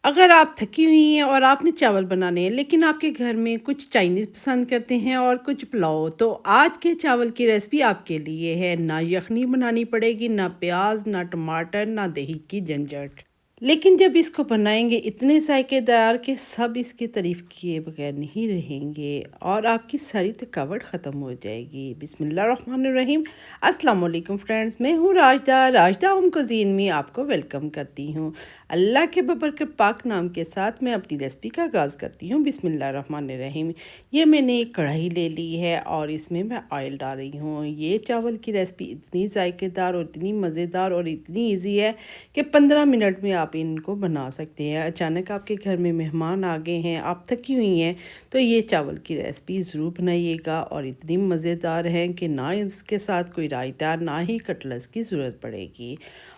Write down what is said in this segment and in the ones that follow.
अगर आप थकी हुई हैं और आपने चावल बनाने हैं लेकिन आपके घर में कुछ चाइनीज़ पसंद करते हैं और कुछ पुलाव, तो आज के चावल की रेसिपी आपके लिए है। ना यखनी बनानी पड़ेगी, ना प्याज, ना टमाटर, ना दही की झंझट। लेकिन जब इसको बनाएंगे इतने जायकेदार कि सब इसकी तारीफ किए बगैर नहीं रहेंगे और आपकी सारी थकावट ख़त्म हो जाएगी। बिस्मिल्लाहिर्रहमानिर्रहीम। अस्सलाम वालेकुम फ्रेंड्स, मैं हूँ राजदा। राजदा होम कुजीन में आपको वेलकम करती हूँ। अल्लाह के बबरकत पाक नाम के साथ मैं अपनी रेसिपी का आगाज़ करती हूँ। बिस्मिल्लाहिर्रहमानिर्रहीम। ये मैंने एक कढ़ाई ले ली है और इसमें मैं ऑयल डाल रही हूँ। ये चावल की रेसिपी इतनी जायकेदार और इतनी मज़ेदार और इतनी ईजी है कि 15 मिनट में आप इनको बना सकते हैं। अचानक आपके घर में मेहमान आ गए हैं, आप थकी हुई हैं, तो ये चावल की रेसिपी ज़रूर बनाइएगा और इतनी मज़ेदार है कि ना इसके साथ कोई रायता ना ही कटलेट्स की ज़रूरत पड़ेगी।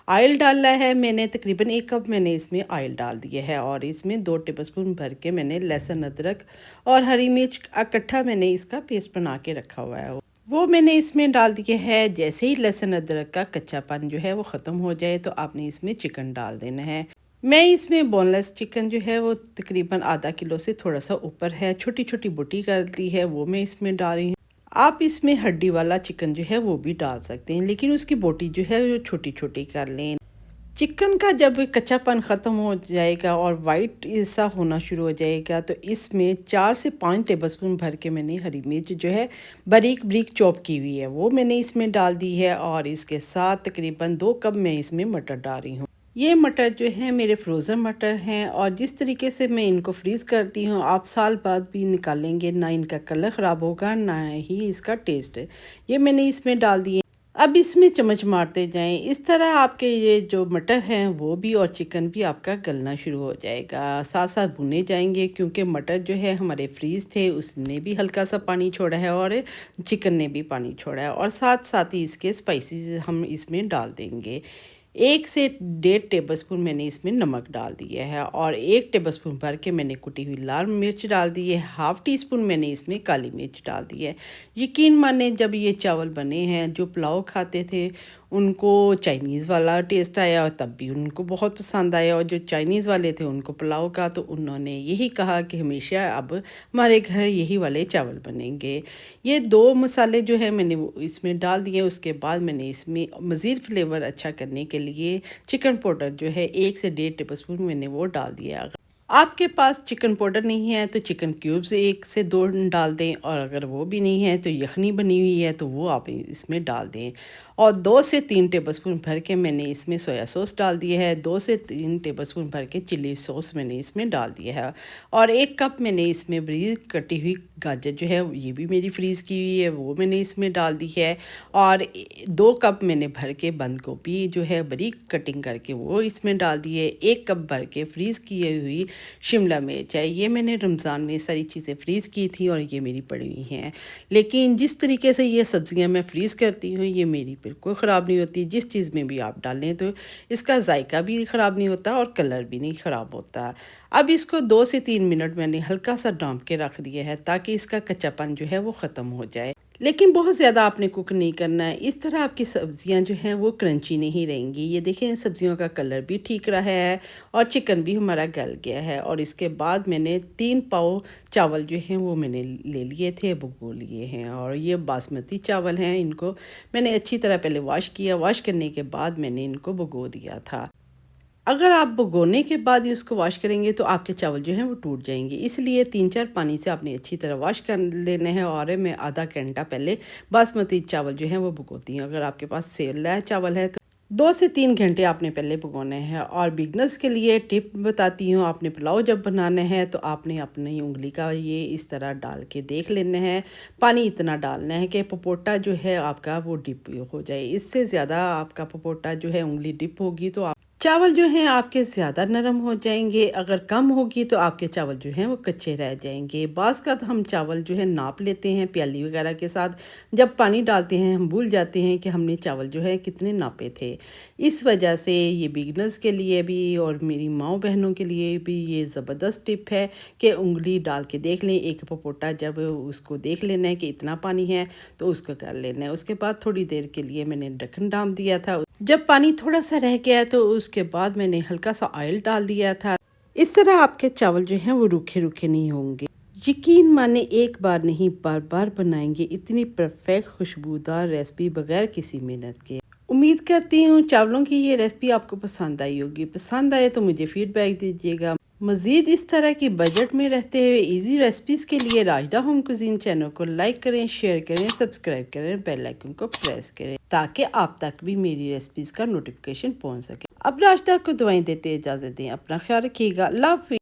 ऑयल डाला है मैंने, तकरीबन 1 कप मैंने इसमें ऑयल डाल दिया है और इसमें 2 टेबलस्पून भर के मैंने लहसुन, अदरक और हरी मिर्च इकट्ठा मैंने इसका पेस्ट बना के रखा हुआ है। वो मैंने इसमें डाल दिया है। जैसे ही लहसुन अदरक का कच्चापन जो है वो ख़त्म हो जाए तो आपने इसमें चिकन डाल देना है। मैं इसमें बोनलेस चिकन जो है वो तकरीबन आधा किलो से थोड़ा सा ऊपर है, छोटी छोटी बोटी कर दी है, वो मैं इसमें डाल रही हूँ। आप इसमें हड्डी वाला चिकन जो है वो भी डाल सकते हैं, लेकिन उसकी बोटी जो है वो छोटी छोटी कर लें। चिकन का जब कच्चापन ख़त्म हो जाएगा और वाइट ऐसा होना शुरू हो जाएगा तो इसमें 4 से 5 टेबलस्पून भर के मैंने हरी मिर्च जो है बारीक बारीक चॉप की हुई है वो मैंने इसमें डाल दी है और इसके साथ तकरीबन 2 कप मैं इसमें मटर डाल रही हूँ। ये मटर जो है मेरे फ्रोज़न मटर हैं और जिस तरीके से मैं इनको फ्रीज़ करती हूँ आप साल बाद भी निकालेंगे, ना इनका कलर ख़राब होगा ना ही इसका टेस्ट। ये मैंने इसमें डाल दिए। अब इसमें चम्मच मारते जाएं, इस तरह आपके ये जो मटर हैं वो भी और चिकन भी आपका गलना शुरू हो जाएगा। साथ साथ भुने जाएंगे क्योंकि मटर जो है हमारे फ्रीज़ थे, उसने भी हल्का सा पानी छोड़ा है और चिकन ने भी पानी छोड़ा है और साथ साथ ही इसके स्पाइसेस हम इसमें डाल देंगे। 1 से 1.5 टेबलस्पून मैंने इसमें नमक डाल दिया है और 1 टेबलस्पून भर के मैंने कुटी हुई लाल मिर्च डाल दी है। हाफ़ टी स्पून मैंने इसमें काली मिर्च डाल दी है। यकीन माने जब ये चावल बने हैं, जो पुलाव खाते थे उनको चाइनीज़ वाला टेस्ट आया और तब भी उनको बहुत पसंद आया, और जो चाइनीज़ वाले थे उनको पुलाव का, तो उन्होंने यही कहा कि हमेशा अब हमारे घर यही वाले चावल बनेंगे। ये 2 मसाले जो है मैंने वो इसमें डाल दिए। उसके बाद मैंने इसमें मज़ीद फ्लेवर अच्छा करने के लिए चिकन पाउडर जो है 1 से 1.5 टेबलस्पून मैंने वो डाल दिया। आपके पास चिकन पाउडर नहीं है तो चिकन क्यूब्स 1 से 2 डाल दें, और अगर वो भी नहीं है तो यखनी बनी हुई है तो वो आप इसमें डाल दें। और 2 से 3 टेबलस्पून भर के मैंने इसमें सोया सॉस डाल दिया है। 2 से 3 टेबलस्पून भर के चिली सॉस मैंने इसमें डाल दिया है और 1 कप मैंने इसमें बारीक कटी हुई गाजर जो है ये भी मेरी फ्रीज़ की हुई है वो मैंने इसमें डाल दी है। और 2 कप मैंने भर के बंद गोभी जो है बारीक कटिंग करके वो इसमें डाल दी है। 1 कप भर के फ्रीज़ की हुई शिमला मिर्च है, ये मैंने रमज़ान में सारी चीज़ें फ्रीज़ की थी और ये मेरी पड़ी हुई हैं। लेकिन जिस तरीके से ये सब्ज़ियां मैं फ्रीज़ करती हूँ ये मेरी बिल्कुल ख़राब नहीं होती। जिस चीज़ में भी आप डालें तो इसका जायका भी ख़राब नहीं होता और कलर भी नहीं ख़राब होता। अब इसको 2 से 3 मिनट मैंने हल्का सा ढाँप के रख दिया है ताकि इसका कच्चापन जो है वो ख़त्म हो जाए। लेकिन बहुत ज़्यादा आपने कुक नहीं करना है, इस तरह आपकी सब्ज़ियां जो हैं वो क्रंची नहीं रहेंगी। ये देखें सब्ज़ियों का कलर भी ठीक रहा है और चिकन भी हमारा गल गया है। और इसके बाद मैंने 3 पाव चावल जो हैं वो मैंने ले लिए थे, भिगो लिए हैं, और ये बासमती चावल हैं। इनको मैंने अच्छी तरह पहले वॉश किया, वॉश करने के बाद मैंने इनको भिगो दिया था। अगर आप भिगोने के बाद ही उसको वॉश करेंगे तो आपके चावल जो हैं वो टूट जाएंगे, इसलिए 3-4 पानी से आपने अच्छी तरह वॉश कर लेने हैं। और मैं आधा घंटा पहले बासमती चावल जो हैं वो भिगोती हूँ। अगर आपके पास सेला चावल है तो 2 से 3 घंटे आपने पहले भिगोने हैं। और बिगनर्स के लिए टिप बताती हूँ, आपने पुलाव जब बनाना है तो आपने अपनी उंगली का ये इस तरह डाल के देख लेना है। पानी इतना डालना है कि पपोटा जो है आपका वो डिप हो जाए। इससे ज़्यादा आपका पपोटा जो है उंगली डिप होगी तो चावल जो हैं आपके ज़्यादा नरम हो जाएंगे, अगर कम होगी तो आपके चावल जो हैं वो कच्चे रह जाएंगे। बाज़ का हम चावल जो है नाप लेते हैं प्याली वगैरह के साथ, जब पानी डालते हैं हम भूल जाते हैं कि हमने चावल जो है कितने नापे थे। इस वजह से ये बिगनर्स के लिए भी और मेरी माँ बहनों के लिए भी ये ज़बरदस्त टिप है कि उंगली डाल के देख लें। एक पपोटा जब उसको देख लेना है कि इतना पानी है तो उसको कर लेना है। उसके बाद थोड़ी देर के लिए मैंने ढक्कन ढाँप दिया था। जब पानी थोड़ा सा रह गया तो उसके बाद मैंने हल्का सा ऑयल डाल दिया था। इस तरह आपके चावल जो हैं वो रूखे रूखे नहीं होंगे। यकीन माने एक बार नहीं बार बार बनाएंगे इतनी परफेक्ट खुशबूदार रेसिपी बगैर किसी मेहनत के। उम्मीद करती हूँ चावलों की ये रेसिपी आपको पसंद आई होगी। पसंद आए तो मुझे फीडबैक दीजिएगा। मज़ीद इस तरह की बजट में रहते हुए इजी रेसिपीज़ के लिए राजदा होम कुजीन चैनल को लाइक करें, शेयर करें, सब्सक्राइब करें, बेल आइकन को प्रेस करें ताकि आप तक भी मेरी रेसिपीज़ का नोटिफिकेशन पहुंच सके। अब राजदा को दुआएं देते इजाज़त दें। अपना ख्याल रखिएगा। अल्लाह हाफ़िज़।